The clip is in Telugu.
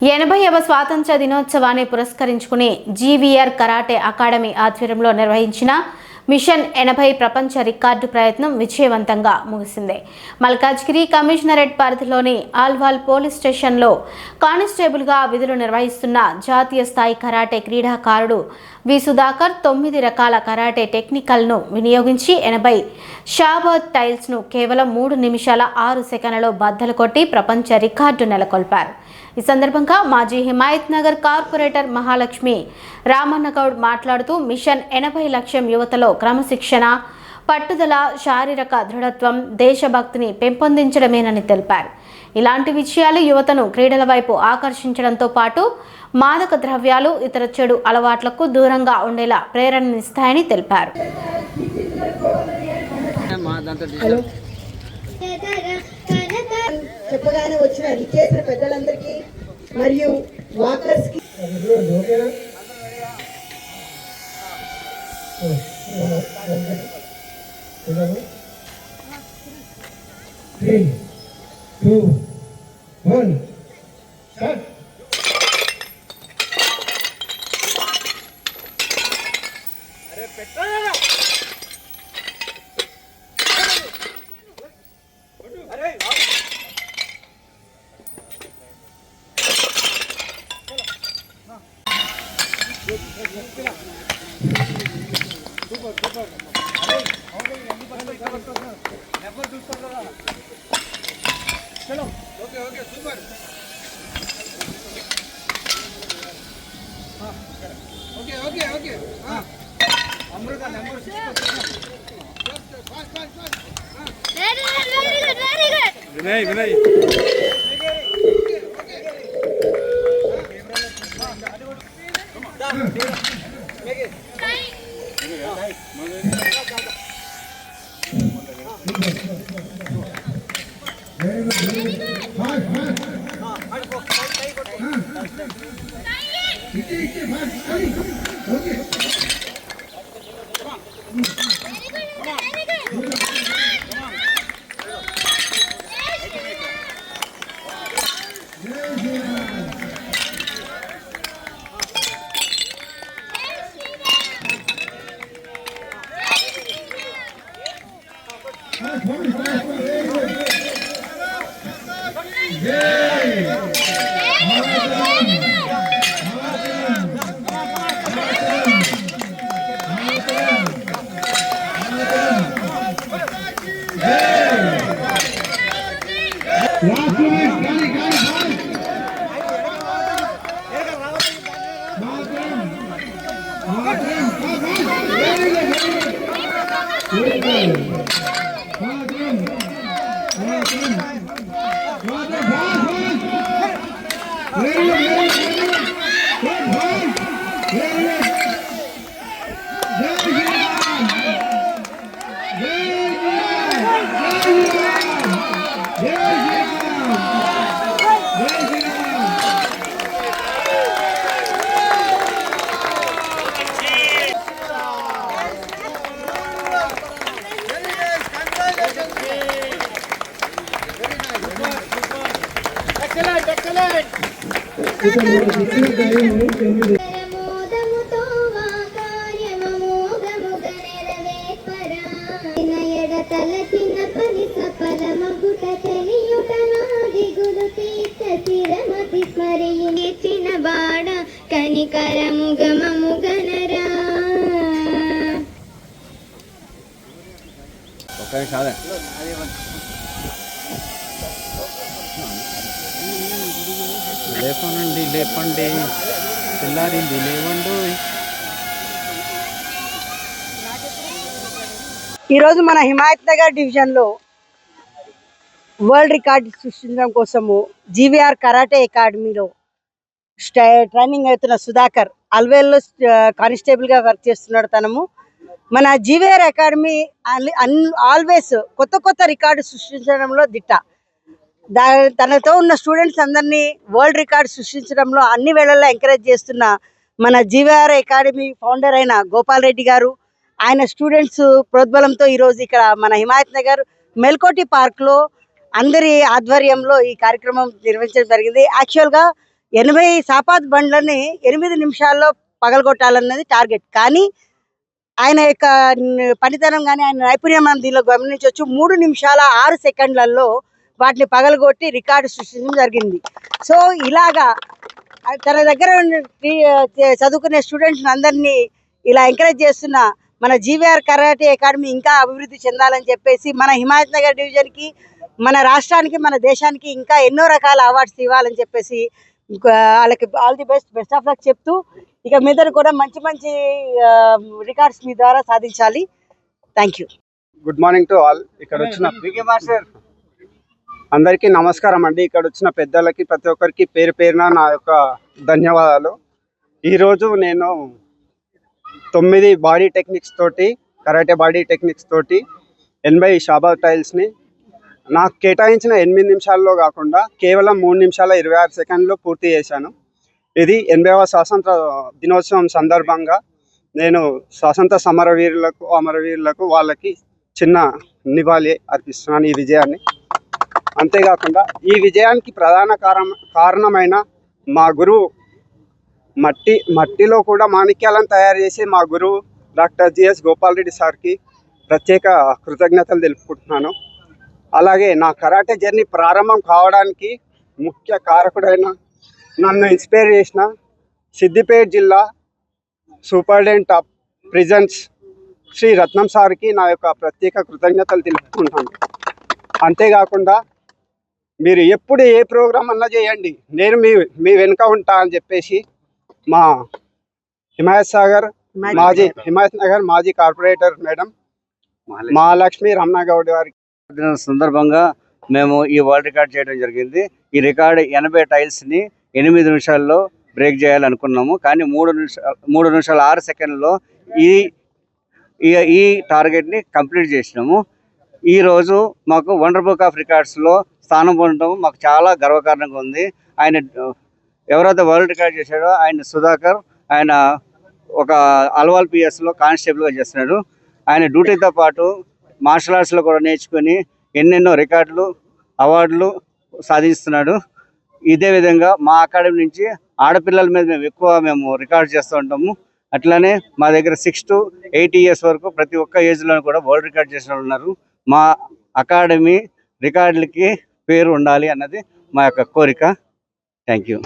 80వ స్వాతంత్ర దినోత్సవాన్ని పురస్కరించుకుని జీవీఆర్ కరాటే అకాడమీ ఆధ్వర్యంలో నిర్వహించిన మిషన్ 80 ప్రపంచ రికార్డు ప్రయత్నం విజయవంతంగా ముగిసింది. మల్కాజ్గిరి కమిషనరేట్ పరిధిలోని ఆల్వాల్ పోలీస్ స్టేషన్లో కానిస్టేబుల్గా విధులు నిర్వహిస్తున్న జాతీయ స్థాయి కరాటే క్రీడాకారుడు వి సుధాకర్ 9 రకాల కరాటే టెక్నికల్ను వినియోగించి 80 షాబాద్ టైల్స్ను కేవలం 3 నిమిషాల 6 సెకన్లలో బద్దలు కొట్టి ప్రపంచ రికార్డు నెలకొల్పారు. ఈ సందర్భంగా మాజీ హిమాయత్ నగర్ కార్పొరేటర్ మహాలక్ష్మి రామన్నగౌడ్ మాట్లాడుతూ మిషన్ 80 లక్ష్యం యువతలో క్రమశిక్షణ, పట్టుదల, శారీరక దృఢత్వం, దేశభక్తిని పెంపొందించడమేనని తెలిపారు. ఇలాంటి విషయాలు యువతను క్రీడల వైపు ఆకర్షించడంతో పాటు మాదక ద్రవ్యాలు, ఇతర చెడు అలవాట్లకు దూరంగా ఉండేలా ప్రేరణనిస్తాయని తెలిపారు. చెప్పగానే వచ్చిన విచ్చేసిన పెద్దలందరికీ మరియు వాకర్స్ కి వినయ్ లేపండి తెల్లారింది లేవండు. ఈరోజు మన హిమాయత్ నగర్ డివిజన్లో వరల్డ్ రికార్డు సృష్టించడం కోసము జీవీఆర్ కరాటే అకాడమీలో ట్రైనింగ్ అవుతున్న సుధాకర్ అల్వేల్లో కానిస్టేబుల్గా వర్క్ చేస్తున్నాడు. తనము మన జీవీఆర్ అకాడమీ ఆల్వేస్ కొత్త కొత్త రికార్డు సృష్టించడంలో దిట్ట. తనతో ఉన్న స్టూడెంట్స్ అందరినీ వరల్డ్ రికార్డు సృష్టించడంలో అన్ని వేళల్లో ఎంకరేజ్ చేస్తున్న మన జీవీఆర్ అకాడమీ ఫౌండర్ అయిన గోపాల్ రెడ్డి గారు, ఆయన స్టూడెంట్స్ ప్రోద్బలంతో ఈరోజు ఇక్కడ మన హిమాయత్ నగర్ మెల్కోటి పార్క్లో అందరి ఆధ్వర్యంలో ఈ కార్యక్రమం నిర్వహించడం జరిగింది. యాక్చువల్గా 80 సాపాత్ బండ్లని 8 నిమిషాల్లో పగలగొట్టాలన్నది టార్గెట్. కానీ ఆయన యొక్క పనితనం కానీ ఆయన నైపుణ్యం మనం దీనిలో గమనించవచ్చు. 3 నిమిషాల 6 సెకండ్లలో వాటిని పగలగొట్టి రికార్డు సృష్టించడం జరిగింది. సో ఇలాగా తన దగ్గర చదువుకునే స్టూడెంట్స్ అందరినీ ఇలా ఎంకరేజ్ చేస్తున్న మన జీవీఆర్ కరాటే అకాడమీ ఇంకా అభివృద్ధి చెందాలని చెప్పేసి మన హిమాయత్ నగర్ డివిజన్కి, మన రాష్ట్రానికి, మన దేశానికి ఇంకా ఎన్నో రకాల అవార్డ్స్ ఇవ్వాలని చెప్పేసి వాళ్ళకి all the best of luck చెప్తూ, ఇక మీద కూడా మంచి మంచి రికార్డ్స్ మీ ద్వారా సాధించాలి. Thank you. Good morning to all. ఇక్కడ వచ్చిన అందరికీ నమస్కారం అండి. ఇక్కడ వచ్చిన పెద్దలకి ప్రతి ఒక్కరికి పేరు పేరున నా యొక్క ధన్యవాదాలు. ఈరోజు నేను 9 బాడీ టెక్నిక్స్ తోటి, కరాటే బాడీ టెక్నిక్స్ తోటి 80 షాబాద్ టైల్స్ని నాకు కేటాయించిన 8 నిమిషాల్లో కాకుండా కేవలం 3 నిమిషాల 26 సెకండ్లో పూర్తి చేశాను. ఇది 80వ స్వాతంత్ర దినోత్సవం సందర్భంగా నేను స్వాతంత్ర సమరవీరులకు, అమరవీరులకు వాళ్ళకి చిన్న నివాళి అర్పిస్తున్నాను ఈ విజయాన్ని. అంతేకాకుండా ఈ విజయానికి ప్రధాన కారణమైన మా గురువు, మట్టిలో కూడా మాణిక్యాలను తయారు చేసి మా గురువు డాక్టర్ జిఎస్ గోపాల్ రెడ్డి సార్కి ప్రత్యేక కృతజ్ఞతలు తెలుపుకుంటున్నాను. అలాగే నా కరాటే జర్నీ ప్రారంభం కావడానికి ముఖ్య కారకుడైన, నన్ను ఇన్స్పైర్ చేసిన సిద్దిపేట జిల్లా సూపరింటెండెంట్ ఆఫ్ ప్రిజన్స్ శ్రీ రత్నం సార్కి నా యొక్క ప్రత్యేక కృతజ్ఞతలు తెలుపుకుంటాను. అంతేకాకుండా మీరు ఎప్పుడు ఏ ప్రోగ్రామ్ అన్నా చేయండి, నేను మీ వెనుక ఉంటా అని చెప్పేసి మా హిమాయత్ నగర్ మాజీ కార్పొరేటర్ మేడం మహాలక్ష్మి రమణగౌడ్ గారికి సందర్భంగా మేము ఈ వరల్డ్ రికార్డ్ చేయడం జరిగింది. ఈ రికార్డ్ 80 టైల్స్ని 8 నిమిషాల్లో బ్రేక్ చేయాలనుకున్నాము. కానీ 3 నిమిషాల 6 సెకండ్లో ఈ టార్గెట్ని కంప్లీట్ చేసినాము. ఈరోజు మాకు వండర్ బుక్ ఆఫ్ రికార్డ్స్లో స్థానం పొందడం మాకు చాలా గర్వకారణంగా ఉంది. ఆయన ఎవరైతే వరల్డ్ రికార్డ్ చేశాడో ఆయన సుధాకర్, ఆయన ఒక అల్వాల్ పిఎస్లో కానిస్టేబుల్గా చేస్తున్నాడు. ఆయన డ్యూటీతో పాటు మార్షల్ ఆర్ట్స్లో కూడా నేర్చుకొని ఎన్నెన్నో రికార్డులు, అవార్డులు సాధిస్తున్నాడు. ఇదే విధంగా మా అకాడమీ నుంచి ఆడపిల్లల మీద మేము రికార్డ్ చేస్తూ ఉంటాము. అట్లానే మా దగ్గర 6 to 8 years వరకు ప్రతి ఒక్క ఏజ్లో కూడా వరల్డ్ రికార్డ్ చేసిన వాళ్ళు ఉన్నారు. మా అకాడమీ రికార్డులకి పేరు ఉండాలి అన్నది మా యొక్క కోరిక. Thank you.